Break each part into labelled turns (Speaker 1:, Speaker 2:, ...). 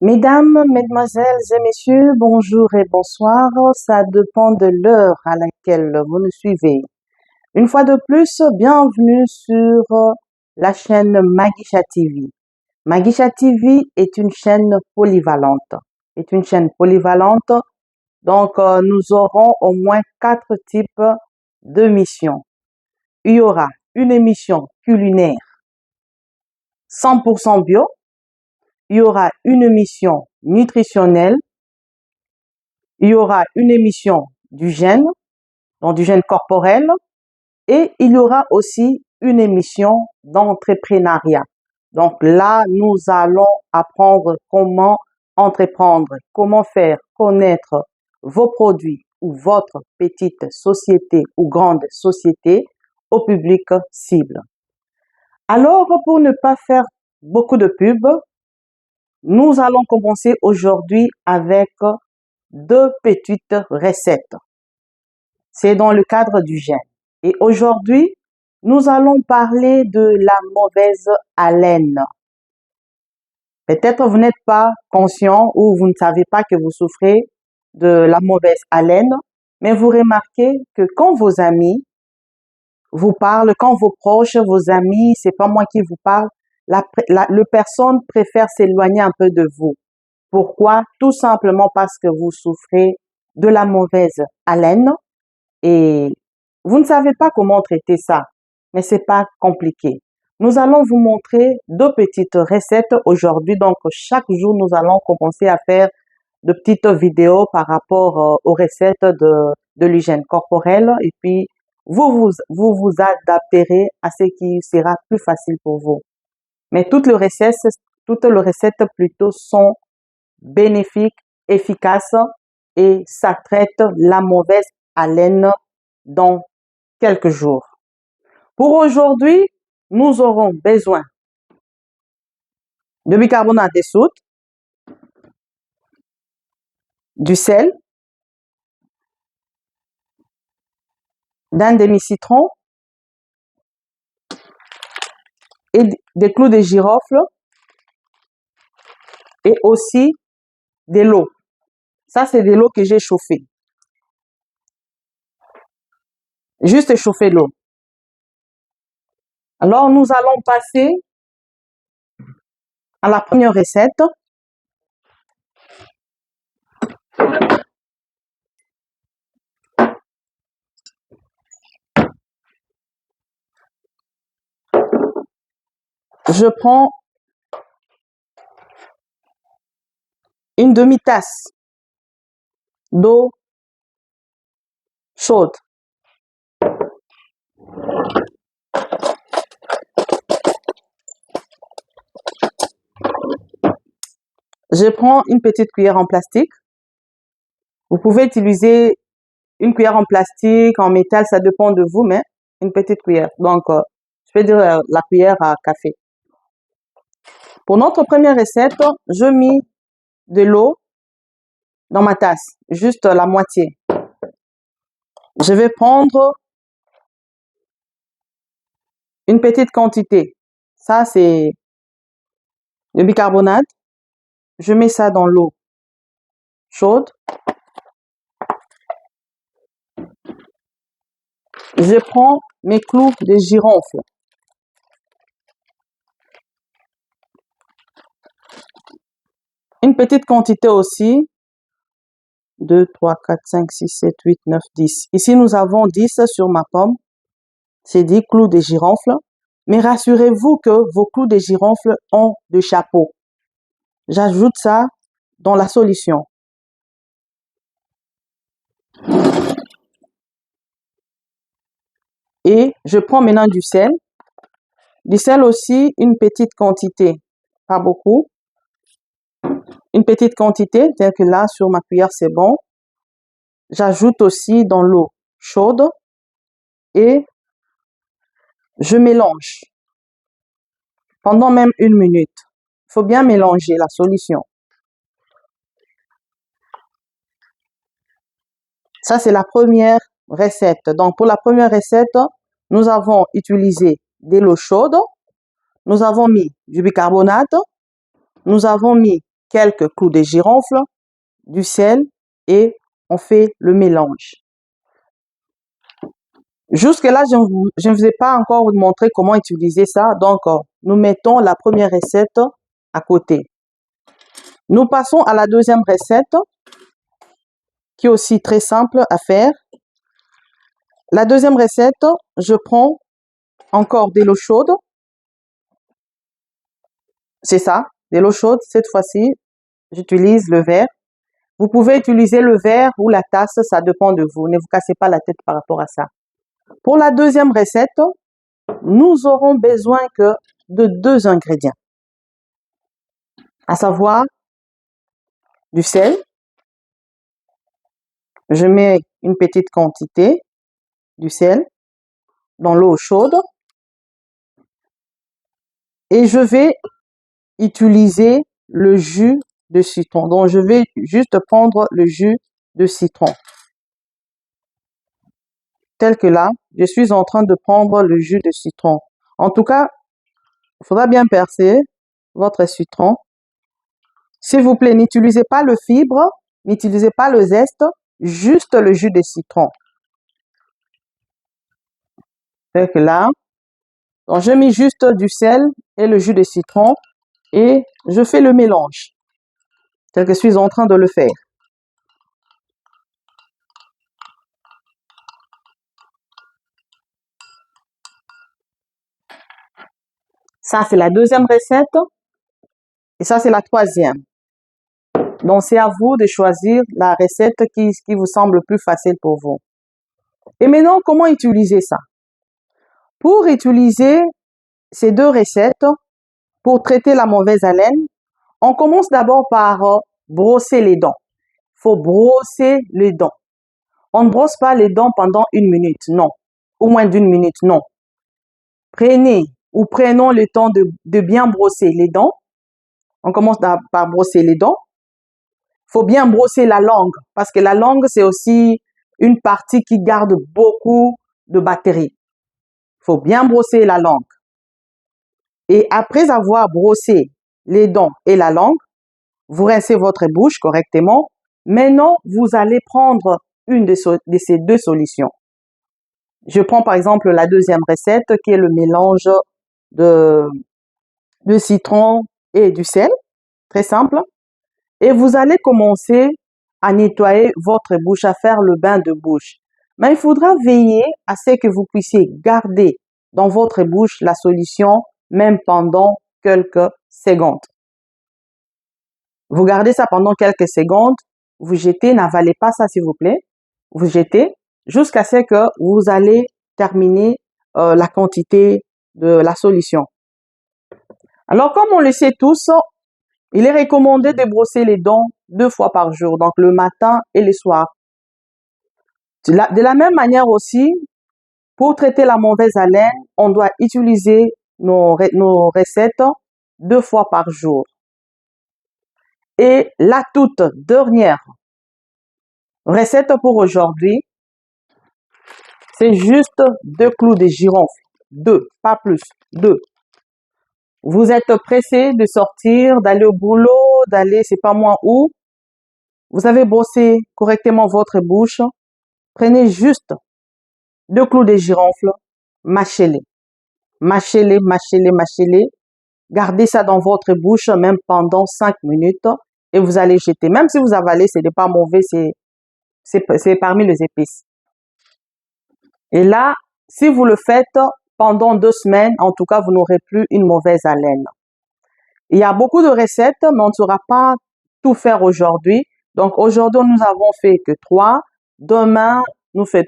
Speaker 1: Mesdames, mesdemoiselles et messieurs, bonjour et bonsoir. Ça dépend de l'heure à laquelle vous nous suivez. Une fois de plus, bienvenue sur la chaîne Magisha TV. Magisha TV est une chaîne polyvalente. Donc, nous aurons au moins 4 types d'émissions. Il y aura une émission culinaire 100% bio. Il y aura une émission nutritionnelle. Il y aura une émission du gène, donc du gène corporel, et il y aura aussi une émission d'entrepreneuriat. Donc là, nous allons apprendre comment entreprendre, comment faire connaître vos produits ou votre petite société ou grande société au public cible. Alors, pour ne pas faire beaucoup de pub, nous allons commencer aujourd'hui avec 2 petites recettes. C'est dans le cadre du gène. Et aujourd'hui, nous allons parler de la mauvaise haleine. Peut-être vous n'êtes pas conscient ou vous ne savez pas que vous souffrez de la mauvaise haleine, mais vous remarquez que quand vos amis vous parlent, quand vos proches, vos amis, c'est pas moi qui vous parle, le personne préfère s'éloigner un peu de vous. Pourquoi? Tout simplement parce que vous souffrez de la mauvaise haleine et vous ne savez pas comment traiter ça, mais c'est pas compliqué. Nous allons vous montrer 2 petites recettes aujourd'hui. Donc, chaque jour, nous allons commencer à faire de petites vidéos par rapport aux recettes de l'hygiène corporelle et puis vous adapterez à ce qui sera plus facile pour vous. Mais toutes les recettes plutôt sont bénéfiques, efficaces et ça traite la mauvaise haleine dans quelques jours. Pour aujourd'hui, nous aurons besoin de bicarbonate de soude, du sel, d'un demi-citron et des clous de girofle et aussi de l'eau. Ça, c'est de l'eau que j'ai chauffée. Juste chauffer l'eau. Alors, nous allons passer à la première recette. Je prends une demi-tasse d'eau chaude. Je prends une petite cuillère en plastique. Vous pouvez utiliser une cuillère en plastique, en métal, ça dépend de vous, mais une petite cuillère. Donc, je vais dire la cuillère à café. Pour notre première recette, je mets de l'eau dans ma tasse, juste la moitié. Je vais prendre une petite quantité. Ça, c'est le bicarbonate. Je mets ça dans l'eau chaude. Je prends mes clous de girofle. Une petite quantité aussi. 2, 3, 4, 5, 6, 7, 8, 9, 10. Ici, nous avons 10 sur ma pomme. C'est 10 clous de girofle. Mais rassurez-vous que vos clous de girofle ont de chapeau. J'ajoute ça dans la solution. Et je prends maintenant du sel. Du sel aussi, une petite quantité. Pas beaucoup. Une petite quantité, c'est-à-dire que là, sur ma cuillère, c'est bon. J'ajoute aussi dans l'eau chaude et je mélange pendant même 1 minute. Il faut bien mélanger la solution. Ça, c'est la première recette. Donc, pour la première recette, nous avons utilisé de l'eau chaude, nous avons mis du bicarbonate, nous avons mis quelques clous de girofle, du sel et on fait le mélange. Jusque-là, je ne vous ai pas encore montré comment utiliser ça. Donc, nous mettons la première recette à côté. Nous passons à la deuxième recette, qui est aussi très simple à faire. La deuxième recette, je prends encore de l'eau chaude. C'est ça, de l'eau chaude. Cette fois-ci, j'utilise le verre. Vous pouvez utiliser le verre ou la tasse, ça dépend de vous. Ne vous cassez pas la tête par rapport à ça. Pour la deuxième recette, nous aurons besoin que de 2 ingrédients, à savoir du sel. Je mets une petite quantité du sel dans l'eau chaude et je vais utiliser le jus de citron. Donc, je vais juste prendre le jus de citron. Tel que là, je suis en train de prendre le jus de citron. En tout cas, il faudra bien percer votre citron. S'il vous plaît, n'utilisez pas le fibre, n'utilisez pas le zeste, juste le jus de citron. Tel que là. Donc, je mets juste du sel et le jus de citron et je fais le mélange, tel que je suis en train de le faire. Ça, c'est la deuxième recette et ça, c'est la troisième. Donc, c'est à vous de choisir la recette qui vous semble plus facile pour vous. Et maintenant, comment utiliser ça? Pour utiliser ces 2 recettes, pour traiter la mauvaise haleine, on commence d'abord par brosser les dents. Il faut brosser les dents. On ne brosse pas les dents pendant 1 minute, non. Ou moins d'1 minute, non. Prenons le temps de bien brosser les dents. On commence par brosser les dents. Il faut bien brosser la langue parce que la langue, c'est aussi une partie qui garde beaucoup de bactéries. Il faut bien brosser la langue. Et après avoir brossé les dents et la langue, vous rincez votre bouche correctement. Maintenant, vous allez prendre une de ces 2 solutions. Je prends par exemple la deuxième recette qui est le mélange de citron et du sel. Très simple. Et vous allez commencer à nettoyer votre bouche, à faire le bain de bouche. Mais il faudra veiller à ce que vous puissiez garder dans votre bouche la solution même pendant quelques secondes. Vous gardez ça pendant quelques secondes, vous jetez, n'avalez pas ça s'il vous plaît. Vous jetez jusqu'à ce que vous allez terminer la quantité de la solution. Alors, comme on le sait tous, il est recommandé de brosser les dents 2 fois par jour, donc le matin et le soir. De la même manière aussi, pour traiter la mauvaise haleine, on doit utiliser nos recettes 2 fois par jour. Et la toute dernière recette pour aujourd'hui, c'est juste 2 clous de girofle. 2, pas plus, 2. Vous êtes pressé de sortir, d'aller au boulot, d'aller, c'est pas moi où. Vous avez brossé correctement votre bouche. Prenez juste 2 clous de girofle, mâchez-les. Mâchez-les, mâchez-les, mâchez-les. Gardez ça dans votre bouche même pendant 5 minutes et vous allez jeter. Même si vous avalez, ce n'est pas mauvais, c'est parmi les épices. Et là, si vous le faites pendant 2 semaines, en tout cas, vous n'aurez plus une mauvaise haleine. Il y a beaucoup de recettes, mais on ne saura pas tout faire aujourd'hui. Donc, aujourd'hui, nous avons fait que 3. Demain,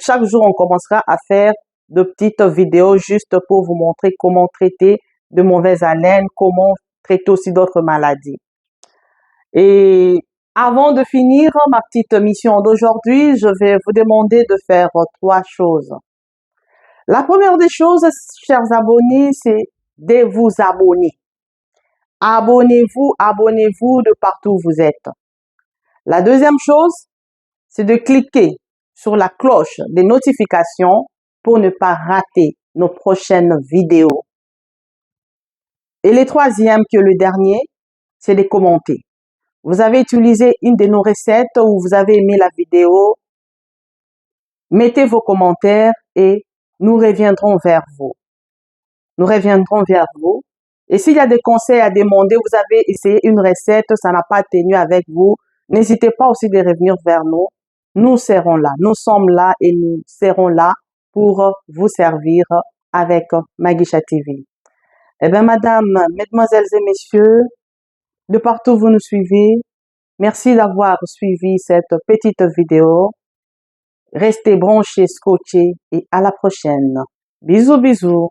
Speaker 1: chaque jour, on commencera à faire de petites vidéos juste pour vous montrer comment traiter de mauvaise haleine, comment traiter aussi d'autres maladies. Et avant de finir ma petite mission d'aujourd'hui, je vais vous demander de faire 3 choses. La première des choses, chers abonnés, c'est de vous abonner. Abonnez-vous, abonnez-vous de partout où vous êtes. La deuxième chose, c'est de cliquer sur la cloche des notifications pour ne pas rater nos prochaines vidéos. Et le troisième, qui est le dernier, c'est de commenter. vous avez utilisé une de nos recettes ou vous avez aimé la vidéo, mettez vos commentaires et nous reviendrons vers vous. Nous reviendrons vers vous. Et s'il y a des conseils à demander, vous avez essayé une recette, ça n'a pas tenu avec vous, n'hésitez pas aussi de revenir vers nous. Nous serons là. Nous sommes là et nous serons là pour vous servir avec Magisha TV. Eh bien, madame, mesdemoiselles et messieurs, de partout où vous nous suivez, merci d'avoir suivi cette petite vidéo. Restez branchés, scotchés et à la prochaine. Bisous, bisous.